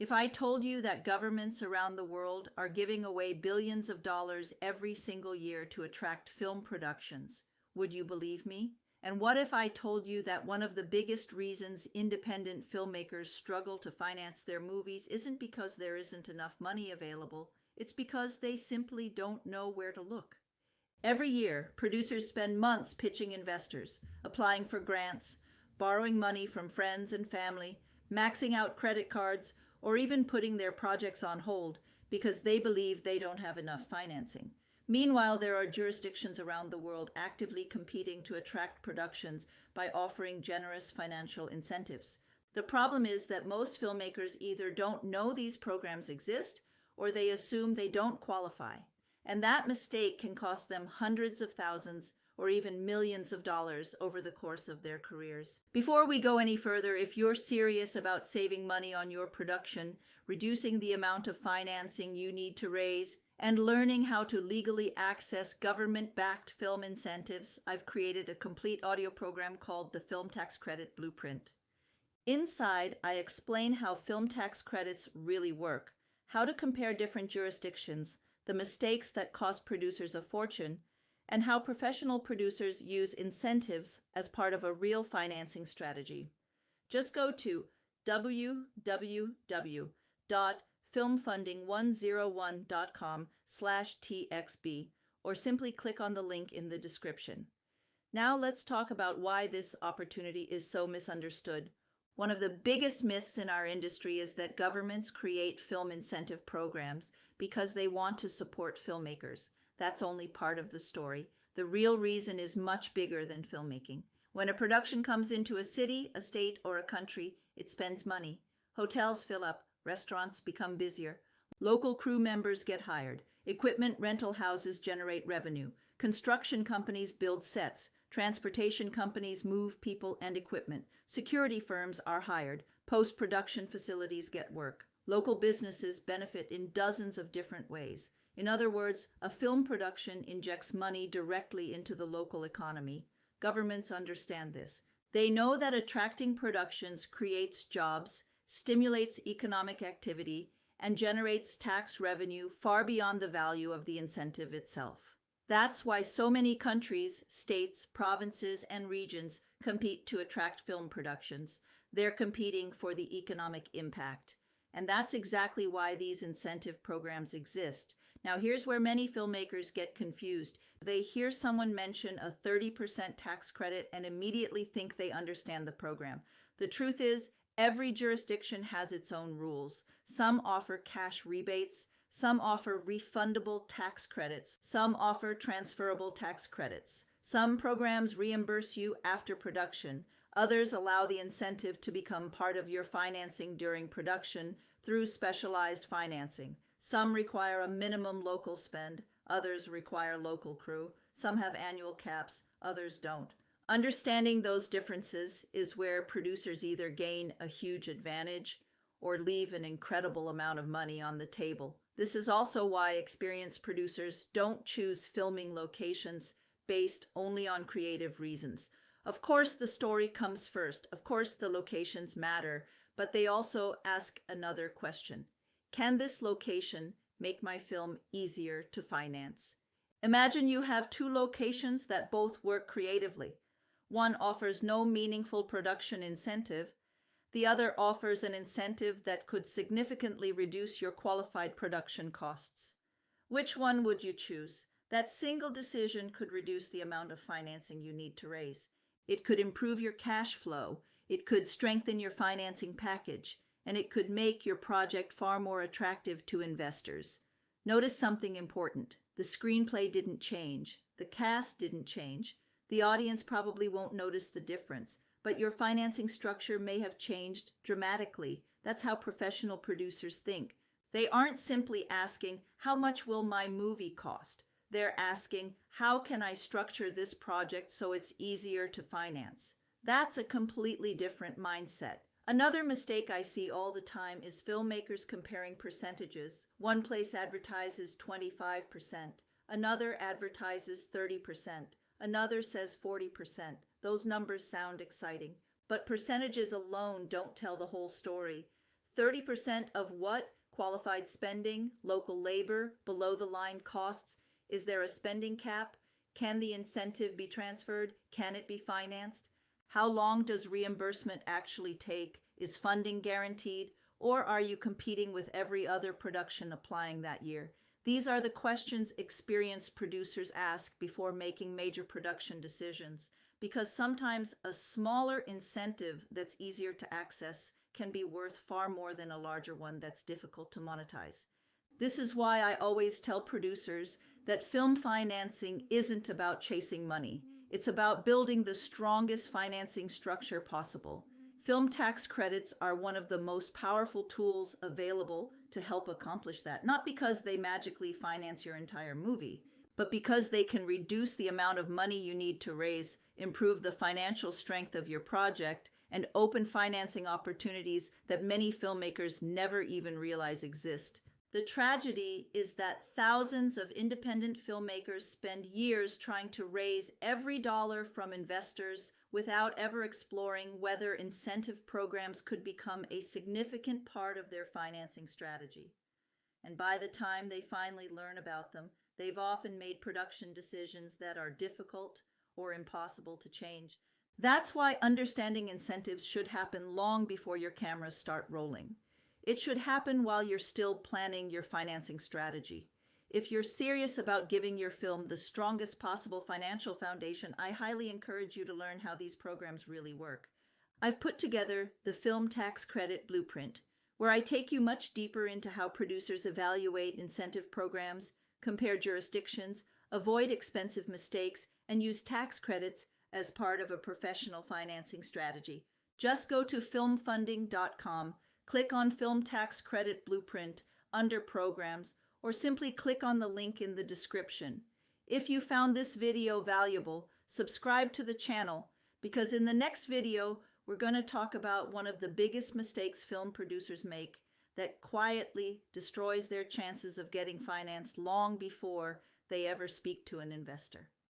If I told you that governments around the world are giving away billions of dollars every single year to attract film productions, would you believe me? And what if I told you that one of the biggest reasons independent filmmakers struggle to finance their movies isn't because there isn't enough money available, it's because they simply don't know where to look. Every year, producers spend months pitching investors, applying for grants, borrowing money from friends and family, maxing out credit cards, or even putting their projects on hold because they believe they don't have enough financing. Meanwhile, there are jurisdictions around the world actively competing to attract productions by offering generous financial incentives. The problem is that most filmmakers either don't know these programs exist or they assume they don't qualify. And that mistake can cost them hundreds of thousands or even millions of dollars over the course of their careers. Before we go any further, if you're serious about saving money on your production, reducing the amount of financing you need to raise, and learning how to legally access government-backed film incentives, I've created a complete audio program called the Film Tax Credit Blueprint. Inside, I explain how film tax credits really work, how to compare different jurisdictions, the mistakes that cost producers a fortune, and how professional producers use incentives as part of a real financing strategy. Just go to www.filmfunding101.com/TXB or simply click on the link in the description. Now let's talk about why this opportunity is so misunderstood. One of the biggest myths in our industry is that governments create film incentive programs because they want to support filmmakers. That's only part of the story. The real reason is much bigger than filmmaking. When a production comes into a city, a state, or a country, it spends money. Hotels fill up, restaurants become busier, local crew members get hired, equipment rental houses generate revenue, construction companies build sets, transportation companies move people and equipment, security firms are hired, post-production facilities get work. Local businesses benefit in dozens of different ways. In other words, a film production injects money directly into the local economy. Governments understand this. They know that attracting productions creates jobs, stimulates economic activity, and generates tax revenue far beyond the value of the incentive itself. That's why so many countries, states, provinces, and regions compete to attract film productions. They're competing for the economic impact. And that's exactly why these incentive programs exist. Now, here's where many filmmakers get confused. They hear someone mention a 30% tax credit and immediately think they understand the program. The truth is, every jurisdiction has its own rules. Some offer cash rebates, some offer refundable tax credits, some offer transferable tax credits. Some programs reimburse you after production. Others allow the incentive to become part of your financing during production through specialized financing. Some require a minimum local spend, others require local crew, some have annual caps, others don't. Understanding those differences is where producers either gain a huge advantage or leave an incredible amount of money on the table. This is also why experienced producers don't choose filming locations based only on creative reasons. Of course, the story comes first. Of course, the locations matter, but they also ask another question. Can this location make my film easier to finance? Imagine you have two locations that both work creatively. One offers no meaningful production incentive. The other offers an incentive that could significantly reduce your qualified production costs. Which one would you choose? That single decision could reduce the amount of financing you need to raise. It could improve your cash flow. It could strengthen your financing package. And it could make your project far more attractive to investors. Notice something important. The screenplay didn't change. The cast didn't change. The audience probably won't notice the difference, but your financing structure may have changed dramatically. That's how professional producers think. They aren't simply asking, how much will my movie cost? They're asking, how can I structure this project so it's easier to finance? That's a completely different mindset. Another mistake I see all the time is filmmakers comparing percentages. One place advertises 25%, another advertises 30%, another says 40%. Those numbers sound exciting, but percentages alone don't tell the whole story. 30% of what? Qualified spending, local labor, below the line costs. Is there a spending cap? Can the incentive be transferred? Can it be financed? How long does reimbursement actually take? Is funding guaranteed? Or are you competing with every other production applying that year? These are the questions experienced producers ask before making major production decisions, because sometimes a smaller incentive that's easier to access can be worth far more than a larger one that's difficult to monetize. This is why I always tell producers that film financing isn't about chasing money. It's about building the strongest financing structure possible. Film tax credits are one of the most powerful tools available to help accomplish that, not because they magically finance your entire movie, but because they can reduce the amount of money you need to raise, improve the financial strength of your project, and open financing opportunities that many filmmakers never even realize exist. The tragedy is that thousands of independent filmmakers spend years trying to raise every dollar from investors without ever exploring whether incentive programs could become a significant part of their financing strategy. And by the time they finally learn about them, they've often made production decisions that are difficult or impossible to change. That's why understanding incentives should happen long before your cameras start rolling. It should happen while you're still planning your financing strategy. If you're serious about giving your film the strongest possible financial foundation, I highly encourage you to learn how these programs really work. I've put together the Film Tax Credit Blueprint, where I take you much deeper into how producers evaluate incentive programs, compare jurisdictions, avoid expensive mistakes, and use tax credits as part of a professional financing strategy. Just go to filmfunding.com, click on Film Tax Credit Blueprint under Programs, or simply click on the link in the description. If you found this video valuable, subscribe to the channel, because in the next video, we're going to talk about one of the biggest mistakes film producers make that quietly destroys their chances of getting financed long before they ever speak to an investor.